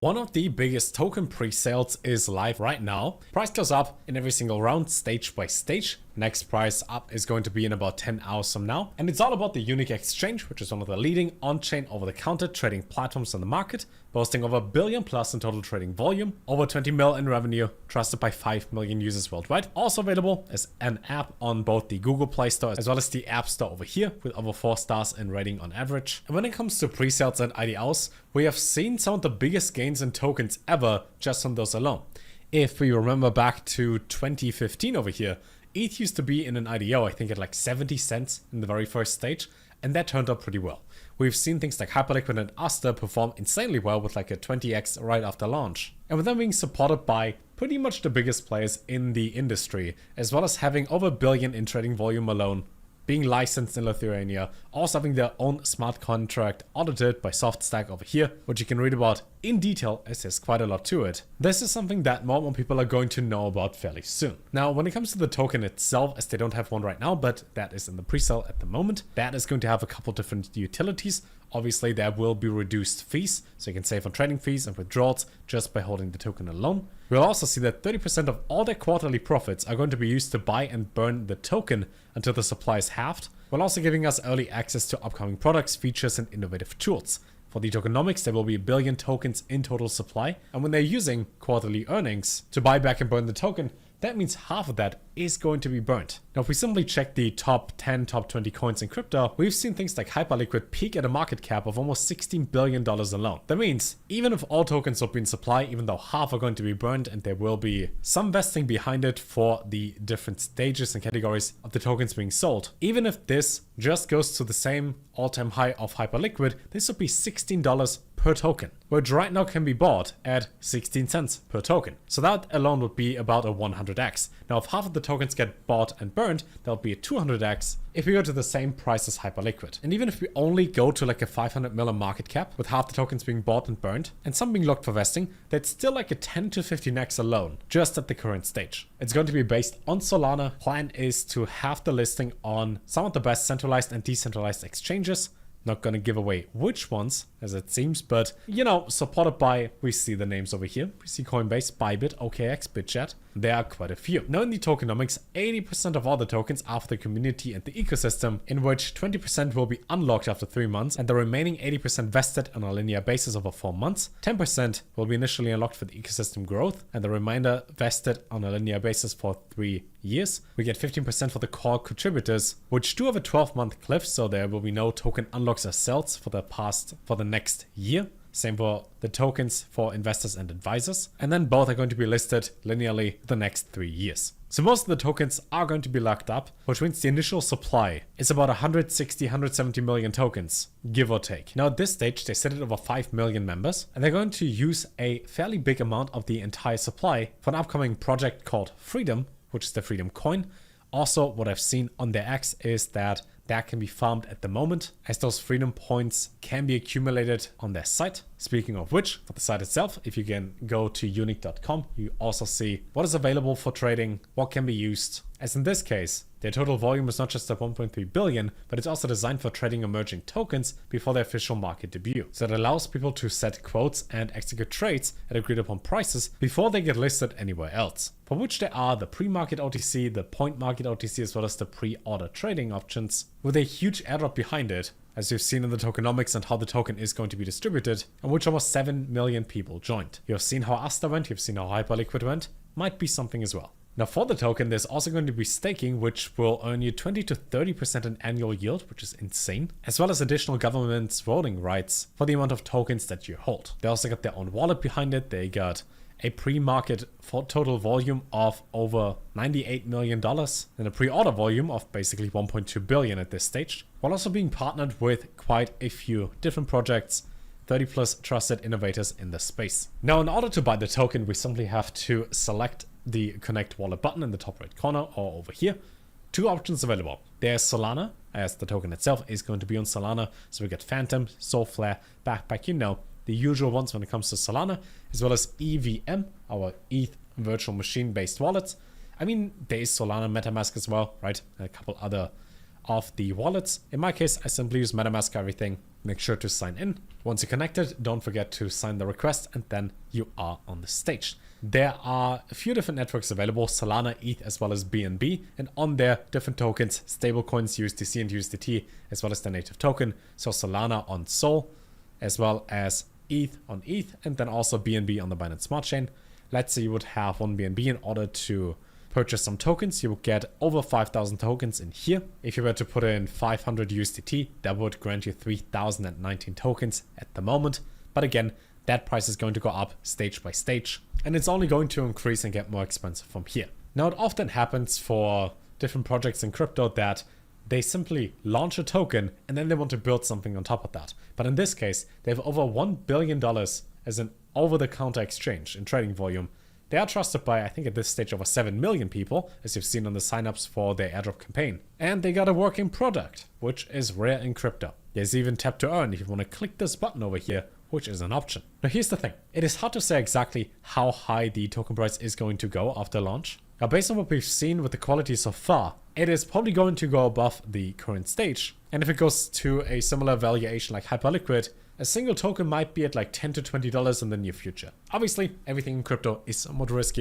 One of the biggest token pre-sales is live right now. Price goes up in every single round, stage by stage. Next price up is going to be in about 10 hours from now. And it's all about the Unich exchange, which is one of the leading on-chain over-the-counter trading platforms on the market, boasting over $1 billion plus in total trading volume, over 20 mil in revenue, trusted by 5 million users worldwide. Also available as an app on both the Google Play Store as well as the App Store over here, with over 4 stars in rating on average. And when it comes to pre-sales and IDOs, we have seen some of the biggest gains in tokens ever just on those alone. If we remember back to 2015 over here, ETH used to be in an IDO, I think at like 70 cents in the very first stage, and that turned out pretty well. We've seen things like Hyperliquid and Aster perform insanely well with like a 20x right after launch. And with them being supported by pretty much the biggest players in the industry, as well as having over $1 billion in trading volume alone, being licensed in Lithuania, also having their own smart contract audited by SoftStack over here, which you can read about in detail as there's quite a lot to it. This is something that more and more people are going to know about fairly soon. Now, when it comes to the token itself, as they don't have one right now, but that is in the pre-sale at the moment, that is going to have a couple different utilities. Obviously, there will be reduced fees, so you can save on trading fees and withdrawals just by holding the token alone. We'll also see that 30% of all their quarterly profits are going to be used to buy and burn the token until the supply is halved, while also giving us early access to upcoming products, features, and innovative tools. For the tokenomics, there will be 1 billion tokens in total supply, and when they're using quarterly earnings to buy back and burn the token, that means half of that is going to be burnt. Now, if we simply check the top 10, top 20 coins in crypto, we've seen things like Hyperliquid peak at a market cap of almost $16 billion alone. That means even if all tokens will be in supply, even though half are going to be burned and there will be some vesting behind it for the different stages and categories of the tokens being sold, even if this just goes to the same all-time high of Hyperliquid, this would be $16 per token, which right now can be bought at 16 cents per token. So that alone would be about a 100x. Now, if half of the tokens get bought and burned, that'll be a 200x if we go to the same price as Hyperliquid. And even if we only go to like a 500 million market cap, with half the tokens being bought and burned, and some being locked for vesting, that's still like a 10 to 15x alone, just at the current stage. It's going to be based on Solana. Plan is to have the listing on some of the best centralized and decentralized exchanges. Not gonna give away which ones, as it seems, but, you know, supported by, we see the names over here. We see Coinbase, Bybit, OKX, BitChat. There are quite a few. Now, in the tokenomics, 80% of all the tokens are for the community and the ecosystem, in which 20% will be unlocked after 3 months, and the remaining 80% vested on a linear basis over 4 months. 10% will be initially unlocked for the ecosystem growth, and the remainder vested on a linear basis for 3 years. We get 15% for the core contributors, which do have a 12-month cliff, so there will be no token unlocks or sells for the next year. Same for the tokens for investors and advisors. And then both are going to be listed linearly the next 3 years. So most of the tokens are going to be locked up, which means the initial supply is about 160, 170 million tokens, give or take. Now at this stage, they set it over 5 million members, and they're going to use a fairly big amount of the entire supply for an upcoming project called Freedom, which is the Freedom coin. Also, what I've seen on their X is that can be farmed at the moment, as those Freedom points can be accumulated on their site. Speaking of which, for the site itself, if you can go to unich.com, you also see what is available for trading, what can be used. As in this case, their total volume is not just at 1.3 billion, but it's also designed for trading emerging tokens before their official market debut. So it allows people to set quotes and execute trades at agreed upon prices before they get listed anywhere else. For which there are the pre-market OTC, the point market OTC, as well as the pre-order trading options, with a huge airdrop behind it, as you've seen in the tokenomics and how the token is going to be distributed, and which almost 7 million people joined. You've seen how Aster went, you've seen how Hyperliquid went, might be something as well. Now for the token, there's also going to be staking, which will earn you 20 to 30% in annual yield, which is insane, as well as additional government's voting rights for the amount of tokens that you hold. They also got their own wallet behind it. They got a pre-market for total volume of over $98 million and a pre-order volume of basically 1.2 billion at this stage, while also being partnered with quite a few different projects, 30 plus trusted innovators in the space. Now, in order to buy the token, we simply have to select the Connect Wallet button in the top right corner or over here. 2 options available. There's Solana, as the token itself is going to be on Solana. So we get Phantom, Soulflare, Backpack, you know, the usual ones when it comes to Solana, as well as EVM, our ETH virtual machine based wallets. I mean, there is Solana MetaMask as well, right? A couple other of the wallets. In my case, I simply use MetaMask for everything. make sure to sign in. Once you're connected, don't forget to sign the request, and then you are on the stage. There are a few different networks available, Solana, ETH, as well as BNB, and on there, different tokens, stablecoins, USDC and USDT, as well as the native token. So Solana on Sol, as well as ETH on ETH, and then also BNB on the Binance Smart Chain. Let's say you would have one BNB. In order to purchase some tokens, you would get over 5,000 tokens in here. If you were to put in 500 USDT, that would grant you 3,019 tokens at the moment. But again, that price is going to go up stage by stage, and it's only going to increase and get more expensive from here. Now, it often happens for different projects in crypto that they simply launch a token and then they want to build something on top of that. But in this case, they have over $1 billion as an over-the-counter exchange in trading volume. They are trusted by, I think at this stage, over 7 million people, as you've seen on the signups for their airdrop campaign. And they got a working product, which is rare in crypto. There's even tap to earn if you want to click this button over here, which is an option. Now here's the thing. It is hard to say exactly how high the token price is going to go after launch. Now based on what we've seen with the quality so far, it is probably going to go above the current stage. And if it goes to a similar valuation like Hyperliquid, a single token might be at like $10 to $20 in the near future. Obviously, everything in crypto is somewhat risky,